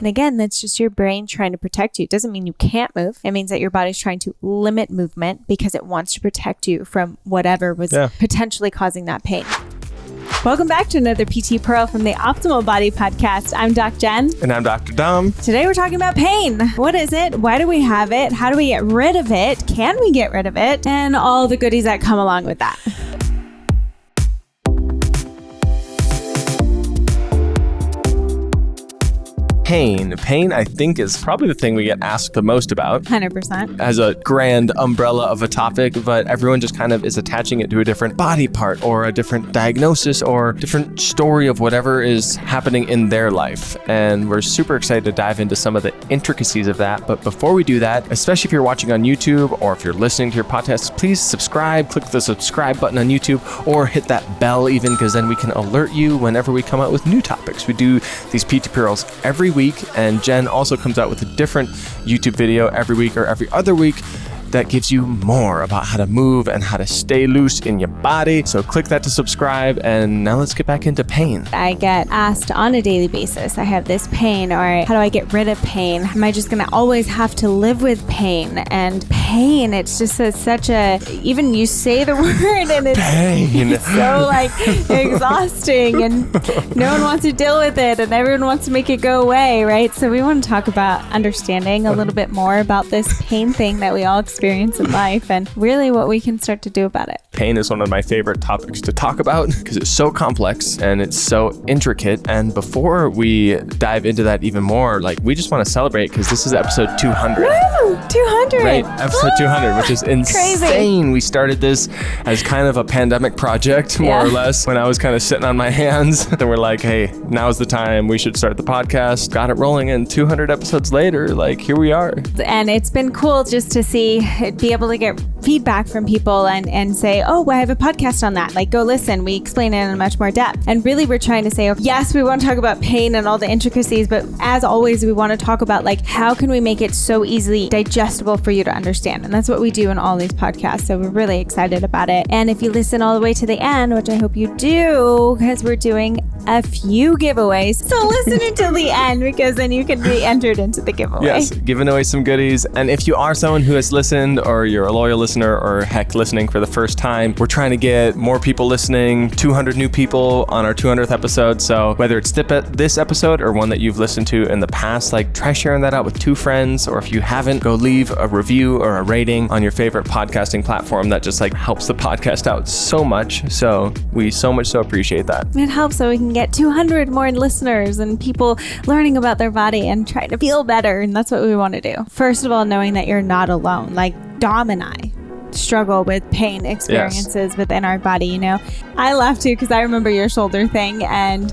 And again, that's just your brain trying to protect you. It doesn't mean you can't move. It means that your body's trying to limit movement because it wants to protect you from whatever was potentially causing that pain. Welcome back to another PT Pearl from the Optimal Body Podcast. I'm Doc Jen. And I'm Dr. Dom. Today we're talking about pain. What is it? Why do we have it? How do we get rid of it? Can we get rid of it? And all the goodies that come along with that. Pain, I think, is probably the thing we get asked the most about. 100%. As a grand umbrella of a topic, but everyone just kind of is attaching it to a different body part or a different diagnosis or different story of whatever is happening in their life. And we're super excited to dive into some of the intricacies of that. But before we do that, especially if you're watching on YouTube or if you're listening to your podcast, please subscribe, click the subscribe button on YouTube or hit that bell even, because then we can alert you whenever we come out with new topics. We do these PT Pearls every week, and Jen also comes out with a different YouTube video every week or every other week that gives you more about how to move and how to stay loose in your body. So click that to subscribe, and now let's get back into pain. I get asked on a daily basis, I have this pain, or how do I get rid of pain? Am I just going to always have to live with pain? And pain, it's just such a, even you say the word and it's pain. It's so like exhausting, and no one wants to deal with it, and everyone wants to make it go away, right? So we want to talk about understanding a little bit more about this pain thing that we all experience in life and really what we can start to do about it. Pain is one of my favorite topics to talk about because it's so complex and it's so intricate. And before we dive into that even more, like, we just want to celebrate because this is episode 200. Woo! 200! Right, episode 200, which is insane. Crazy. We started this as kind of a pandemic project, more or less, when I was kind of sitting on my hands. Then we're like, hey, now's the time. We should start the podcast. Got it rolling, and 200 episodes later, like, here we are. And it's been cool just to be able to get feedback from people and say, oh, well, I have a podcast on that. Like, go listen. We explain it in much more depth. And really, we're trying to say, yes, we want to talk about pain and all the intricacies, but as always, we want to talk about, like, how can we make it so easily digestible for you to understand? And that's what we do in all these podcasts. So we're really excited about it. And if you listen all the way to the end, which I hope you do, because we're doing a few giveaways. So listen until the end, because then you can be entered into the giveaway. Yes, giving away some goodies. And if you are someone who has listened, or you're a loyal listener, or heck, listening for the first time, we're trying to get more people listening, 200 new people on our 200th episode. So whether it's this episode or one that you've listened to in the past, like, try sharing that out with 2 friends, or if you haven't, go leave a review or a rating on your favorite podcasting platform. That just, like, helps the podcast out so much. So we so much so appreciate that. It helps so we can get 200 more listeners and people learning about their body and trying to feel better. And that's what we want to do. First of all, knowing that you're not alone. Like, Dom and I struggle with pain experiences within our body, you know. I laugh too because I remember your shoulder thing, and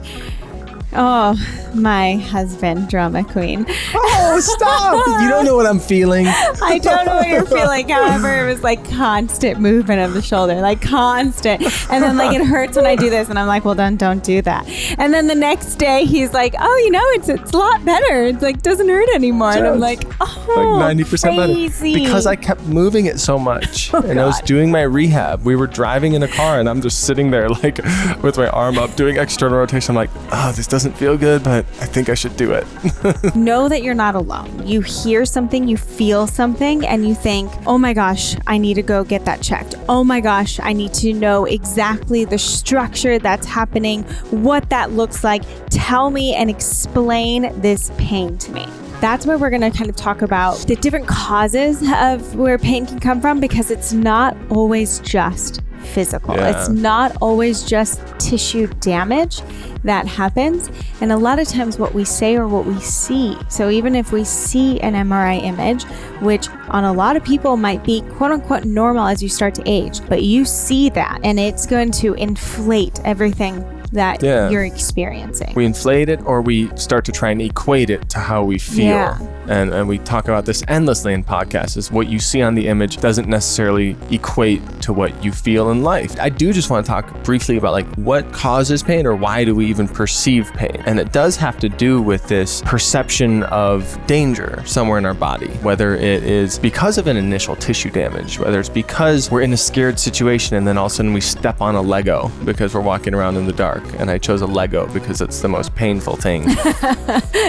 oh, my husband, drama queen. Oh, stop! You don't know what I'm feeling. I don't know what you're feeling. However, it was like constant movement of the shoulder, like constant. And then, like, it hurts when I do this, and I'm like, well, then don't do that. And then the next day, he's like, oh, you know, it's a lot better. It's like doesn't hurt anymore. And I'm like, oh, like 90% better, because I kept moving it so much. And I was doing my rehab. We were driving in a car, and I'm just sitting there, like, with my arm up, doing external rotation. I'm like, oh, this doesn't feel good, but I think I should do it. Know that you're not alone. You hear something, you feel something, and you think, oh my gosh, I need to go get that checked. Oh my gosh, I need to know exactly the structure that's happening, what that looks like. Tell me and explain this pain to me. That's where we're going to kind of talk about the different causes of where pain can come from, because it's not always just physical. It's not always just tissue damage that happens. And a lot of times what we say or what we see. So even if we see an MRI image, which on a lot of people might be quote unquote normal as you start to age, but you see that and it's going to inflate everything that you're experiencing. We inflate it, or we start to try and equate it to how we feel. Yeah. And we talk about this endlessly in podcasts, is what you see on the image doesn't necessarily equate to what you feel in life. I do just want to talk briefly about, like, what causes pain, or why do we even perceive pain? And it does have to do with this perception of danger somewhere in our body, whether it is because of an initial tissue damage, whether it's because we're in a scared situation and then all of a sudden we step on a Lego because we're walking around in the dark. park and I chose a Lego because it's the most painful thing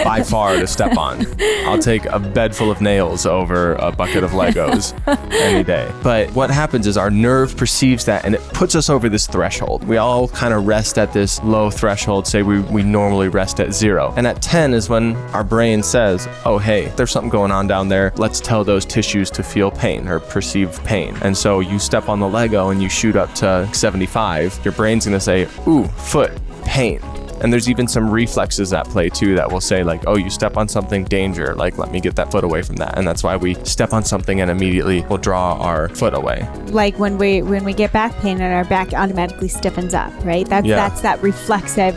by far to step on. I'll take a bed full of nails over a bucket of Legos any day. But what happens is our nerve perceives that and it puts us over this threshold. We all kind of rest at this low threshold. Say we normally rest at 0. And at 10 is when our brain says, oh, hey, there's something going on down there. Let's tell those tissues to feel pain or perceive pain. And so you step on the Lego and you shoot up to 75. Your brain's going to say, ooh, foot, pain. And there's even some reflexes at play too that will say like, oh, you step on something, danger, like let me get that foot away from that. And that's why we step on something and immediately we'll draw our foot away. Like when we get back pain and our back automatically stiffens up, right? That's that reflexive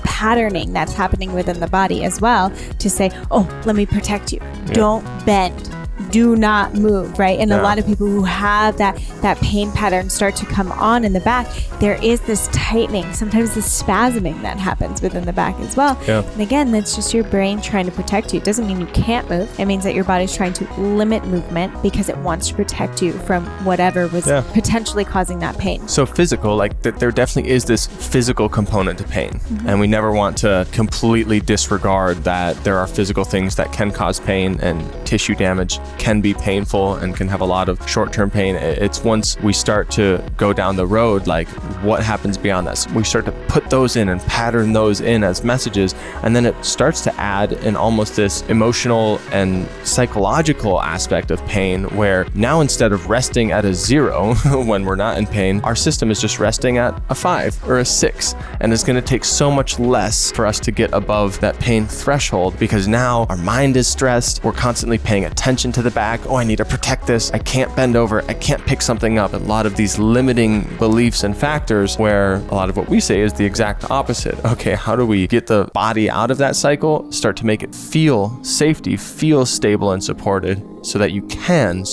patterning that's happening within the body as well to say, oh, let me protect you. Yeah. Don't bend. Do not move, right? And a lot of people who have that pain pattern start to come on in the back, there is this tightening, sometimes this spasming that happens within the back as well. Yeah. And again, that's just your brain trying to protect you. It doesn't mean you can't move. It means that your body's trying to limit movement because it wants to protect you from whatever was potentially causing that pain. So physical, like there definitely is this physical component to pain. Mm-hmm. And we never want to completely disregard that there are physical things that can cause pain, and tissue damage can be painful and can have a lot of short-term pain. It's once we start to go down the road, like what happens beyond that? We start to put those in and pattern those in as messages, and then it starts to add in almost this emotional and psychological aspect of pain, where now instead of resting at a 0 when we're not in pain, our system is just resting at a 5 or a 6, and it's going to take so much less for us to get above that pain threshold, because now our mind is stressed, we're constantly paying attention to the back. Oh, I need to protect this. I can't bend over. I can't pick something up. A lot of these limiting beliefs and factors, where a lot of what we say is the exact opposite. Okay, how do we get the body out of that cycle, start to make it feel safety, feel stable and supported, so that you can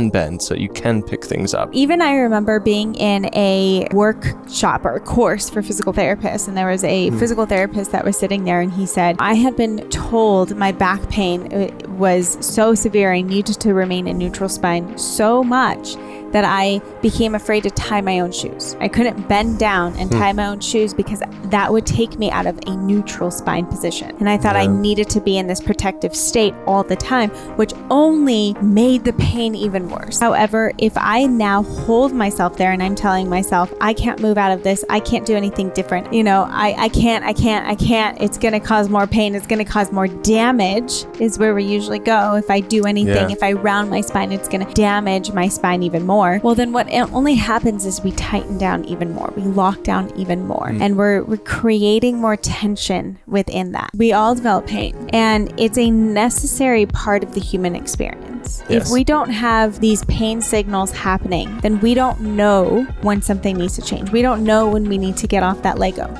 bend, so you can pick things up. Even I remember being in a workshop or a course for physical therapists, and there was a physical therapist that was sitting there, and he said, I had been told my back pain was so severe, I needed to remain in neutral spine so much that I became afraid to tie my own shoes. I couldn't bend down and tie my own shoes because that would take me out of a neutral spine position. And I thought I needed to be in this protective state all the time, which only made the pain even worse. However, if I now hold myself there and I'm telling myself, I can't move out of this, I can't do anything different, I can't, it's gonna cause more pain, it's gonna cause more damage, is where we usually go. If I do anything, if I round my spine, it's gonna damage my spine even more. Well, then what only happens is we tighten down even more. We lock down even more. And we're creating more tension within that. We all develop pain, and it's a necessary part of the human experience. Yes. If we don't have these pain signals happening, then we don't know when something needs to change. We don't know when we need to get off that Lego.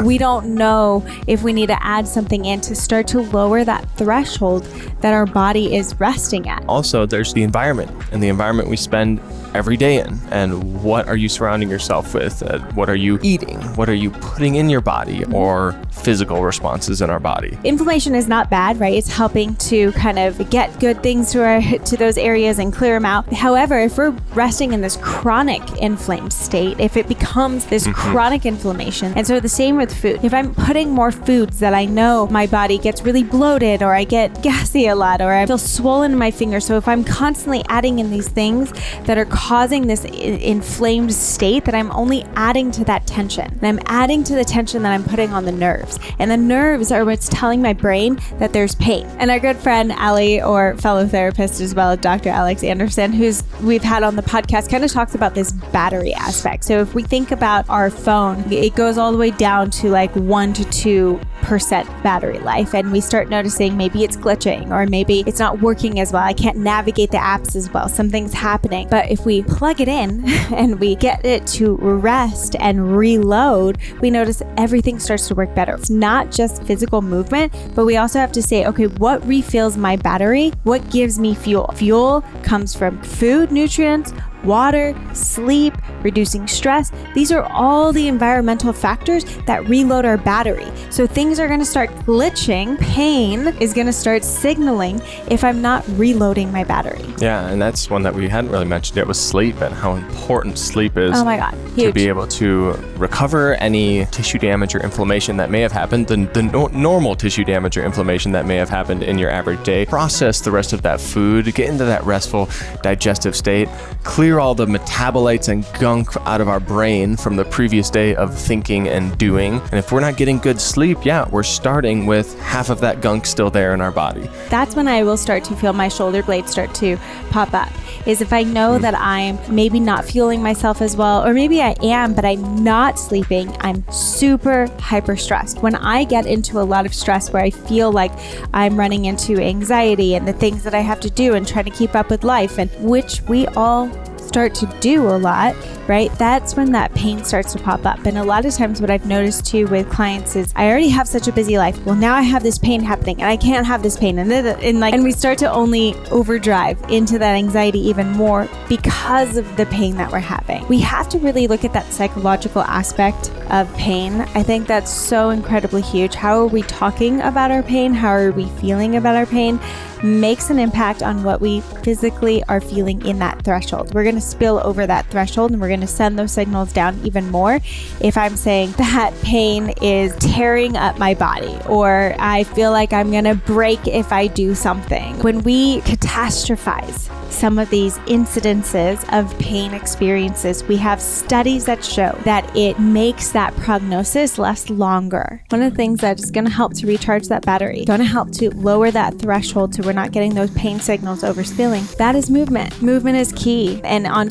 We don't know if we need to add something in to start to lower that threshold that our body is resting at. Also, there's the environment, and the environment we spend every day in. And what are you surrounding yourself with? What are you eating? What are you putting in your body, or physical responses in our body? Inflammation is not bad, right? It's helping to kind of get good things to those areas and clear them out. However, if we're resting in this chronic inflamed state, if it becomes this chronic inflammation, and so the same with food. If I'm putting more foods that I know my body gets really bloated, or I get gassy a lot, or I feel swollen in my fingers, so if I'm constantly adding in these things that are causing this inflamed state, that I'm only adding to that tension. And I'm adding to the tension that I'm putting on the nerves. And the nerves are what's telling my brain that there's pain. And our good friend Ali, or fellow therapist as well, Dr. Alex Anderson, who's we've had on the podcast, kind of talks about this battery aspect. So if we think about our phone, it goes all the way down to like 1 to 2% battery life, and we start noticing maybe it's glitching, or maybe it's not working as well. I can't navigate the apps as well. Something's happening. But if we plug it in and we get it to rest and reload, we notice everything starts to work better. It's not just physical movement, but we also have to say, okay, what refills my battery? What gives me fuel? Fuel comes from food, nutrients, water, sleep, reducing stress. These are all the environmental factors that reload our battery. So things are going to start glitching. Pain is going to start signaling if I'm not reloading my battery. Yeah, and that's one that we hadn't really mentioned yet, was sleep, and how important sleep is. Oh my God, huge. To be able to recover any tissue damage or inflammation that may have happened, the normal tissue damage or inflammation that may have happened in your average day, process the rest of that food, get into that restful digestive state, clear all the metabolites and gunk out of our brain from the previous day of thinking and doing. And if we're not getting good sleep, we're starting with half of that gunk still there in our body. That's when I will start to feel my shoulder blades start to pop up, is if I know that I'm maybe not fueling myself as well, or maybe I am, but I'm not sleeping, I'm super hyper stressed. When I get into a lot of stress where I feel like I'm running into anxiety and the things that I have to do and trying to keep up with life, and which we all start to do a lot, right? That's when that pain starts to pop up. And a lot of times what I've noticed too with clients is I already have such a busy life. Well, now I have this pain happening and I can't have this pain. And we start to only overdrive into that anxiety even more because of the pain that we're having. We have to really look at that psychological aspect of pain. I think that's so incredibly huge. How are we talking about our pain? How are we feeling about our pain? Makes an impact on what we physically are feeling in that threshold. We're going to spill over that threshold and we're going to send those signals down even more. If I'm saying that pain is tearing up my body, or I feel like I'm going to break if I do something. When we catastrophize some of these incidences of pain experiences, we have studies that show that it makes that prognosis last longer. One of the things that is going to help to recharge that battery, going to help to lower that threshold so we're not getting those pain signals overspilling, that is movement. Movement is key. And on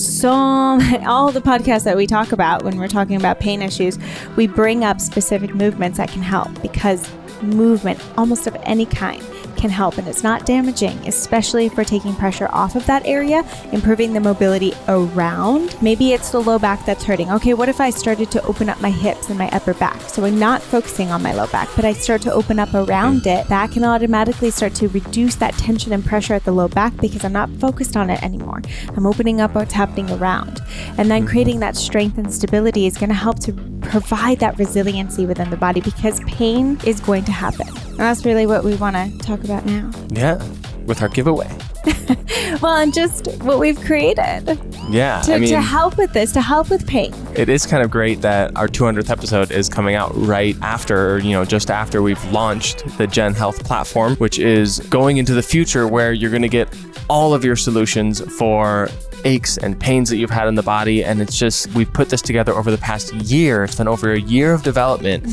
all the podcasts that we talk about when we're talking about pain issues, we bring up specific movements that can help, because movement, almost of any kind, can help, and it's not damaging, especially if we're taking pressure off of that area, improving the mobility around. Maybe it's the low back that's hurting. Okay, what if I started to open up my hips and my upper back? So I'm not focusing on my low back, but I start to open up around it. That can automatically start to reduce that tension and pressure at the low back because I'm not focused on it anymore. I'm opening up what's happening around. And then creating that strength and stability is going to help to provide that resiliency within the body, because pain is going to happen. And that's really what we want to talk about now. Yeah, with our giveaway. Well, and just what we've created. Yeah. To help with this, to help with pain. It is kind of great that our 200th episode is coming out right after, just after we've launched the DocJenFit platform, which is going into the future where you're going to get all of your solutions for aches and pains that you've had in the body. And it's just, we've put this together over the past year. It's been over a year of development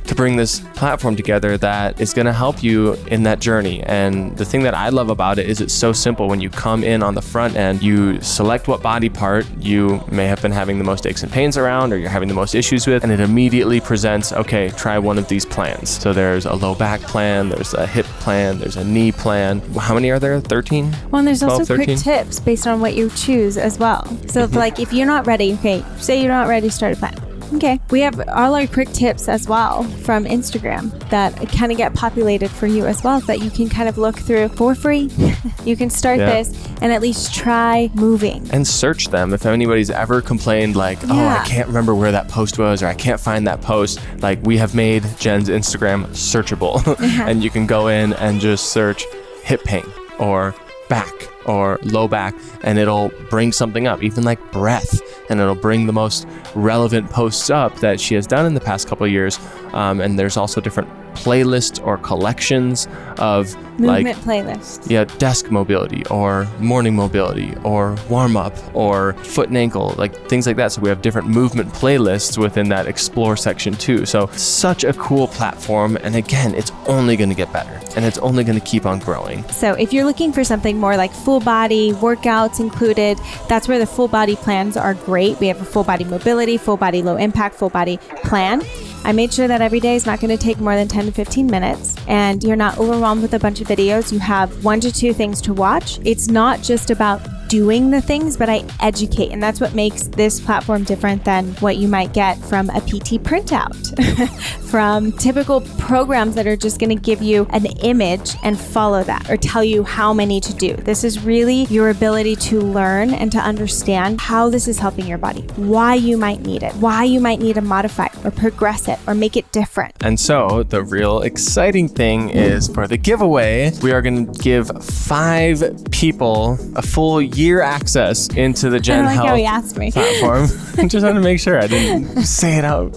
to bring this platform together that is going to help you in that journey. And the thing that I love about it is it's so simple. When you come in on the front end, you select what body part you may have been having the most aches and pains around, or you're having the most issues with, and it immediately presents, okay, try one of these plans. So there's a low back plan, there's a hip plan, there's a knee plan. How many are there? 13? Well, and there's 12, also 13? quick tips based on what you choose as well. So if you're not ready, okay, say you're not ready to start a plan. Okay, we have all our quick tips as well from Instagram that kind of get populated for you as well, so that you can kind of look through for free. You can start this and at least try moving. And search them. If anybody's ever complained like, I can't remember where that post was, or I can't find that post, like, we have made Jen's Instagram searchable. And you can go in and just search hip pain or back or low back, and it'll bring something up, even like breath, and it'll bring the most relevant posts up that she has done in the past couple of years. And there's also different playlists or collections of movement playlists. Yeah, desk mobility or morning mobility or warm up or foot and ankle, like things like that. So we have different movement playlists within that explore section too. So such a cool platform. And again, it's only going to get better, and it's only going to keep on growing. So if you're looking for something more like full body workouts included, that's where the full body plans are great. We have a full body mobility, full body low impact, full body plan. I made sure that every day is not going to take more than 10 to 15 minutes, and you're not overwhelmed with a bunch of videos. You have 1 to 2 things to watch. It's not just about doing the things, but I educate. And that's what makes this platform different than what you might get from a PT printout, from typical programs that are just going to give you an image and follow that or tell you how many to do. This is really your ability to learn and to understand how this is helping your body, why you might need it, why you might need to modify it or progress it or make it different. And so the real exciting thing is for the giveaway, we are going to give 5 people a full year access into the Jen I don't like Health how he asked me. platform. I just wanted to make sure I didn't say it out.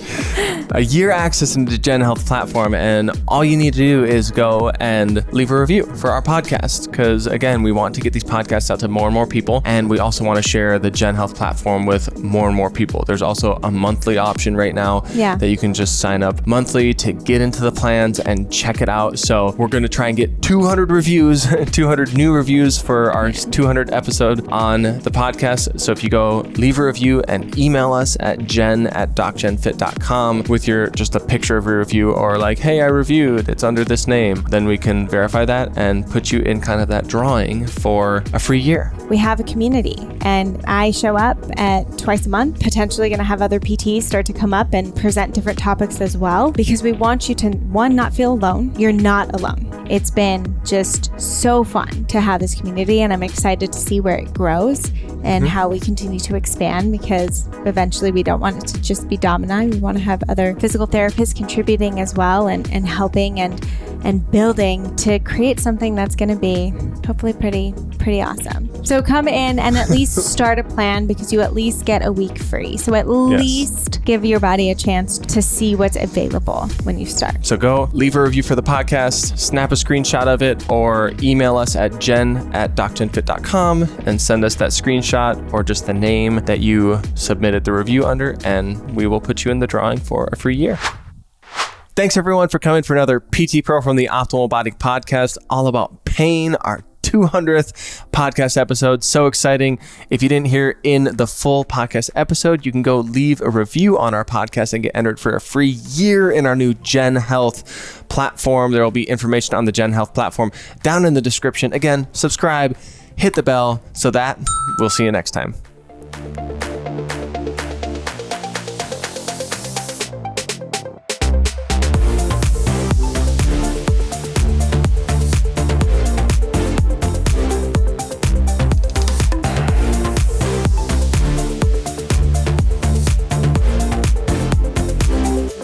A year access into the Jen Health platform, and all you need to do is go and leave a review for our podcast, because again, we want to get these podcasts out to more and more people, and we also want to share the Jen Health platform with more and more people. There's also a monthly option right now that you can just sign up monthly to get into the plans and check it out. So we're going to try and get 200 reviews, 200 new reviews for our 200th episode on the podcast. So if you go leave a review and email us at jen@DocJenFit.com with your just a picture of your review, or like, hey, I reviewed, it's under this name, then we can verify that and put you in kind of that drawing for a free year. We have a community, and I show up at twice a month, potentially going to have other PTs start to come up and present different topics as well, because we want you to, one, not feel alone. You're not alone. It's been just so fun to have this community, and I'm excited to see where it grows and how we continue to expand, because eventually we don't want it to just be Domina. We want to have other physical therapists contributing as well, and helping and building to create something that's going to be hopefully pretty awesome. So come in and at least start a plan, because you at least get a week free. So at least give your body a chance to see what's available when you start. So go leave a review for the podcast, snap a screenshot of it, or email us at jen@DocJenFit.com and send us that screenshot or just the name that you submitted the review under, and we will put you in the drawing for a free year. Thanks everyone for coming for another PT Pro from the Optimal Body podcast, all about pain, our 200th podcast episode. So exciting. If you didn't hear in the full podcast episode, you can go leave a review on our podcast and get entered for a free year in our new Jen Health platform. There will be information on the Jen Health platform down in the description. Again, subscribe, hit the bell, so that we'll see you next time.